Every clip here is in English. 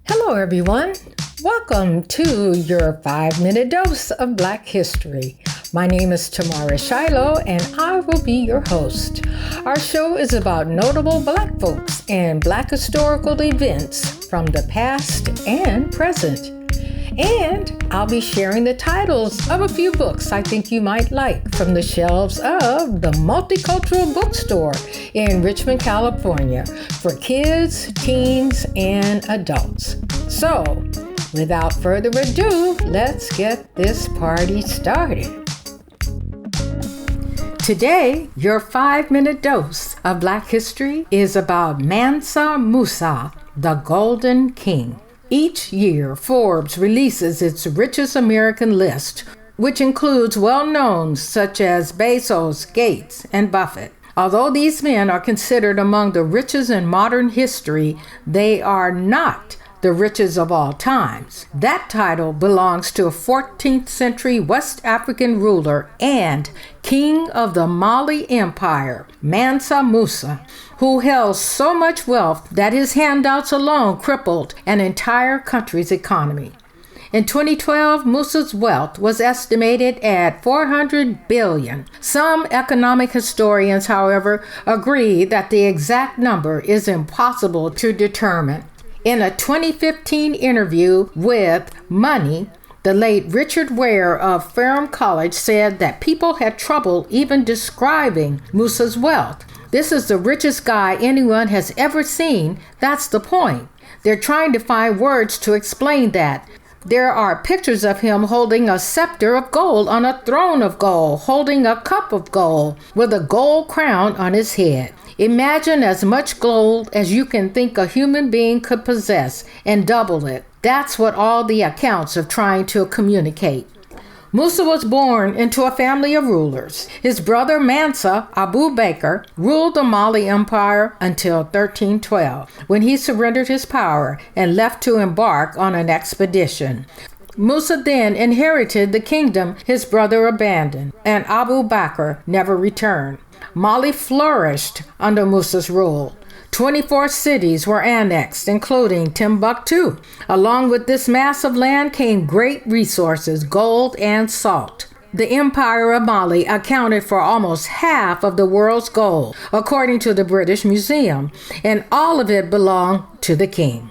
Hello, everyone. Welcome to your 5-minute dose of Black history. My name is Tamara Shiloh, and I will be your host. Our show is about notable Black folks and Black historical events from the past and present. And I'll be sharing the titles of a few books I think you might like from the shelves of the Multicultural Bookstore in Richmond, California, for kids, teens, and adults. So, without further ado, let's get this party started. Today, your 5-minute dose of Black history is about Mansa Musa, the Golden King. Each year, Forbes releases its richest American list, which includes well-knowns such as Bezos, Gates, and Buffett. Although these men are considered among the richest in modern history, they are not the richest of all times. That title belongs to a 14th century West African ruler and king of the Mali Empire, Mansa Musa, who held so much wealth that his handouts alone crippled an entire country's economy. In 2012, Musa's wealth was estimated at $400 billion. Some economic historians, however, agree that the exact number is impossible to determine. In a 2015 interview with Money, the late Richard Ware of Ferrum College said that people had trouble even describing Musa's wealth. This is the richest guy anyone has ever seen. That's the point. They're trying to find words to explain that. There are pictures of him holding a scepter of gold on a throne of gold, holding a cup of gold with a gold crown on his head. Imagine as much gold as you can think a human being could possess and double it. That's what all the accounts are trying to communicate. Musa was born into a family of rulers. His brother Mansa Abu Bakr ruled the Mali Empire until 1312, when he surrendered his power and left to embark on an expedition. Musa then inherited the kingdom his brother abandoned, and Abu Bakr never returned. Mali flourished under Musa's rule. 24 cities were annexed, including Timbuktu. Along with this mass of land came great resources, gold and salt. The Empire of Mali accounted for almost half of the world's gold, according to the British Museum, and all of it belonged to the king.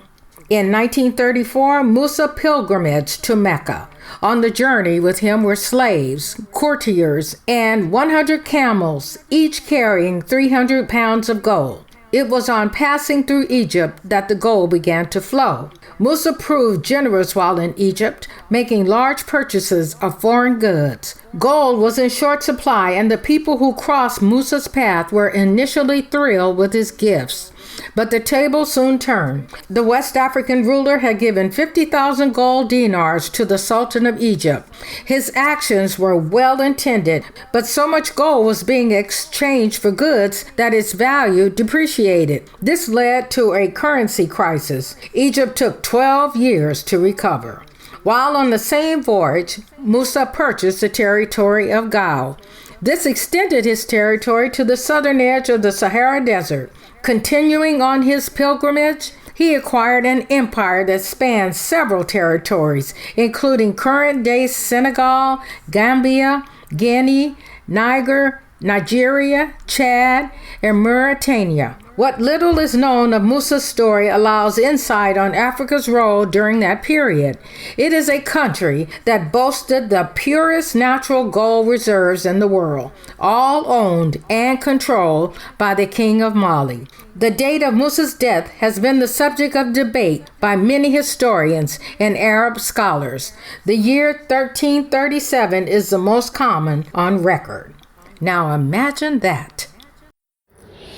In 1934, Musa pilgrimaged to Mecca. On the journey with him were slaves, courtiers, and 100 camels, each carrying 300 pounds of gold. It was on passing through Egypt that the gold began to flow. Musa proved generous while in Egypt, making large purchases of foreign goods. Gold was in short supply, and the people who crossed Musa's path were initially thrilled with his gifts. But the table soon turned. The West African ruler had given 50,000 gold dinars to the Sultan of Egypt. His actions were well intended, but so much gold was being exchanged for goods that its value depreciated. This led to a currency crisis. Egypt took 12 years to recover. While on the same voyage, Musa purchased the territory of Gao. This extended his territory to the southern edge of the Sahara Desert. Continuing on his pilgrimage, he acquired an empire that spanned several territories, including current-day Senegal, Gambia, Guinea, Niger, Nigeria, Chad, and Mauritania. What little is known of Musa's story allows insight on Africa's role during that period. It is a country that boasted the purest natural gold reserves in the world, all owned and controlled by the King of Mali. The date of Musa's death has been the subject of debate by many historians and Arab scholars. The year 1337 is the most common on record. Now imagine that.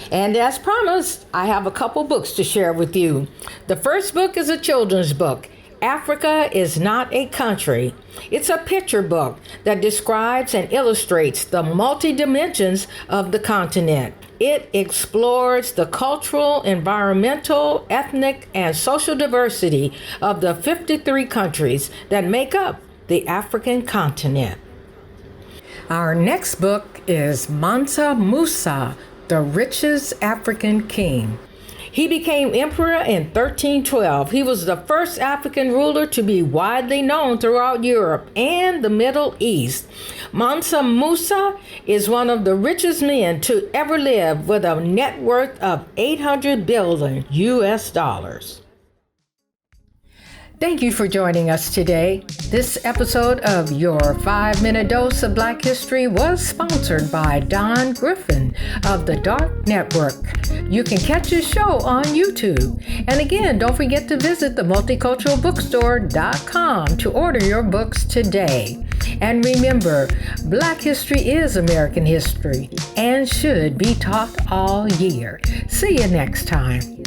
And as promised, I have a couple books to share with you. The first book is a children's book, Africa is Not a Country. It's a picture book that describes and illustrates the multi-dimensions of the continent. It explores the cultural, environmental, ethnic, and social diversity of the 53 countries that make up the African continent. Our next book is Mansa Musa, the richest African king. He became emperor in 1312. He was the first African ruler to be widely known throughout Europe and the Middle East. Mansa Musa is one of the richest men to ever live with a net worth of 800 billion US dollars. Thank you for joining us today. This episode of Your 5-Minute Dose of Black History was sponsored by Don Griffin of the Dark Network. You can catch his show on YouTube. And again, don't forget to visit the multiculturalbookstore.com to order your books today. And remember, Black history is American history and should be taught all year. See you next time.